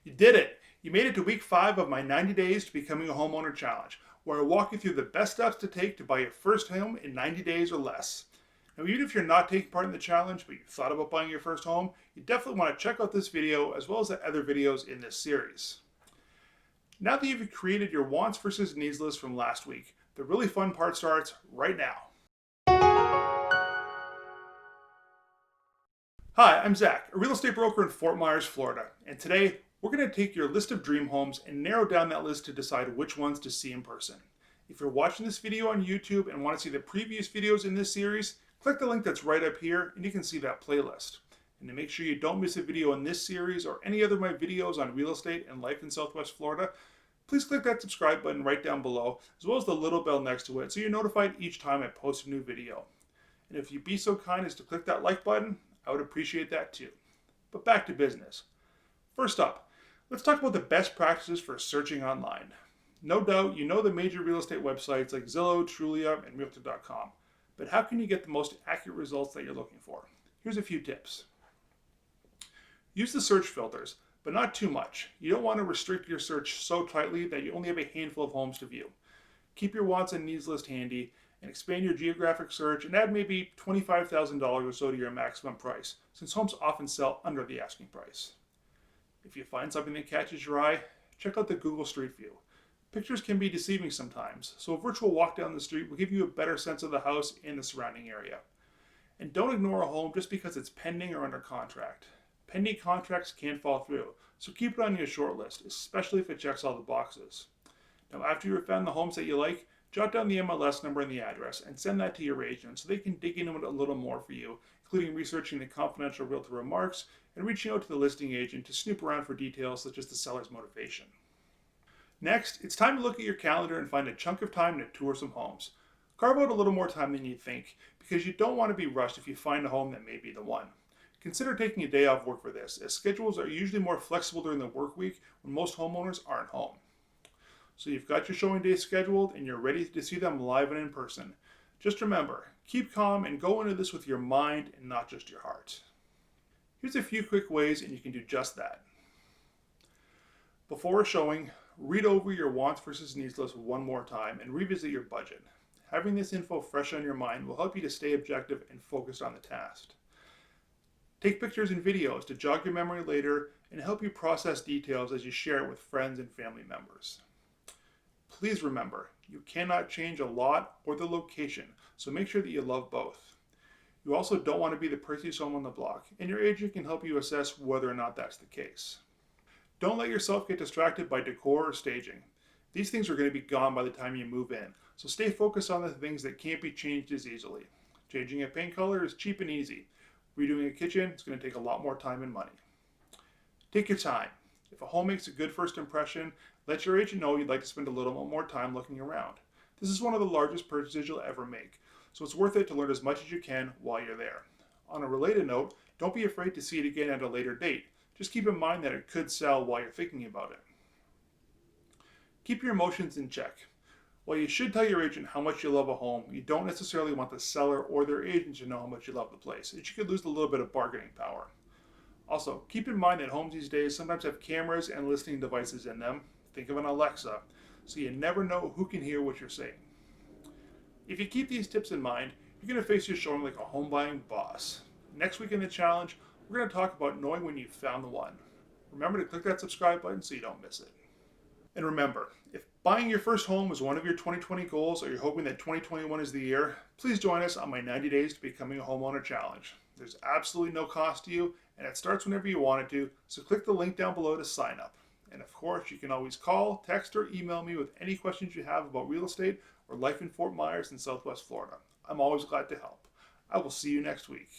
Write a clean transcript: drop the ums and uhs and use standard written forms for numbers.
You did it! You made it to week 5 of my 90 Days to Becoming a Homeowner Challenge, where I walk you through the best steps to take to buy your first home in 90 days or less. Now, even if you're not taking part in the challenge, but you thought about buying your first home, you definitely want to check out this video as well as the other videos in this series. Now that you've created your wants versus needs list from last week, the really fun part starts right now. Hi, I'm Zach, a real estate broker in Fort Myers, Florida, and today we're going to take your list of dream homes and narrow down that list to decide which ones to see in person. If you're watching this video on YouTube and want to see the previous videos in this series, click the link that's right up here and you can see that playlist. And to make sure you don't miss a video in this series or any other of my videos on real estate and life in Southwest Florida, please click that subscribe button right down below, as well as the little bell next to it so you're notified each time I post a new video. And if you'd be so kind as to click that like button, I would appreciate that too. But back to business. First up, let's talk about the best practices for searching online. No doubt you know the major real estate websites like Zillow, Trulia, and Realtor.com. But how can you get the most accurate results that you're looking for? Here's a few tips. Use the search filters, but not too much. You don't want to restrict your search so tightly that you only have a handful of homes to view. Keep your wants and needs list handy and expand your geographic search and add maybe $25,000 or so to your maximum price, since homes often sell under the asking price. If you find something that catches your eye, check out the Google Street View. Pictures can be deceiving sometimes, so a virtual walk down the street will give you a better sense of the house and the surrounding area. And don't ignore a home just because it's pending or under contract. Pending contracts can fall through, so keep it on your short list, especially if it checks all the boxes. Now, after you've found the homes that you like, jot down the MLS number and the address and send that to your agent so they can dig into it a little more for you, including researching the confidential realtor remarks and reaching out to the listing agent to snoop around for details such as the seller's motivation. Next, it's time to look at your calendar and find a chunk of time to tour some homes. Carve out a little more time than you think because you don't want to be rushed if you find a home that may be the one. Consider taking a day off work for this, as schedules are usually more flexible during the work week when most homeowners aren't home. So you've got your showing days scheduled and you're ready to see them live and in person. Just remember, keep calm and go into this with your mind and not just your heart. Here's a few quick ways and you can do just that. Before a showing, read over your wants versus needs list one more time and revisit your budget. Having this info fresh on your mind will help you to stay objective and focused on the task. Take pictures and videos to jog your memory later and help you process details as you share it with friends and family members. Please remember, you cannot change a lot or the location, so make sure that you love both. You also don't want to be the prettiest home on the block, and your agent can help you assess whether or not that's the case. Don't let yourself get distracted by decor or staging. These things are going to be gone by the time you move in, so stay focused on the things that can't be changed as easily. Changing a paint color is cheap and easy. Redoing a kitchen is going to take a lot more time and money. Take your time. If a home makes a good first impression, let your agent know you'd like to spend a little more time looking around. This is one of the largest purchases you'll ever make, so it's worth it to learn as much as you can while you're there. On a related note, don't be afraid to see it again at a later date. Just keep in mind that it could sell while you're thinking about it. Keep your emotions in check. While you should tell your agent how much you love a home, you don't necessarily want the seller or their agent to know how much you love the place, as you could lose a little bit of bargaining power. Also, keep in mind that homes these days sometimes have cameras and listening devices in them. Think of an Alexa, so you never know who can hear what you're saying. If you keep these tips in mind, you're going to face your showing like a home buying boss. Next week in the challenge, we're going to talk about knowing when you've found the one. Remember to click that subscribe button so you don't miss it. And remember, if buying your first home is one of your 2020 goals or you're hoping that 2021 is the year, please join us on my 90 Days to Becoming a Homeowner Challenge. There's absolutely no cost to you, and it starts whenever you want it to, so click the link down below to sign up. And of course, you can always call, text, or email me with any questions you have about real estate or life in Fort Myers and Southwest Florida. I'm always glad to help. I will see you next week.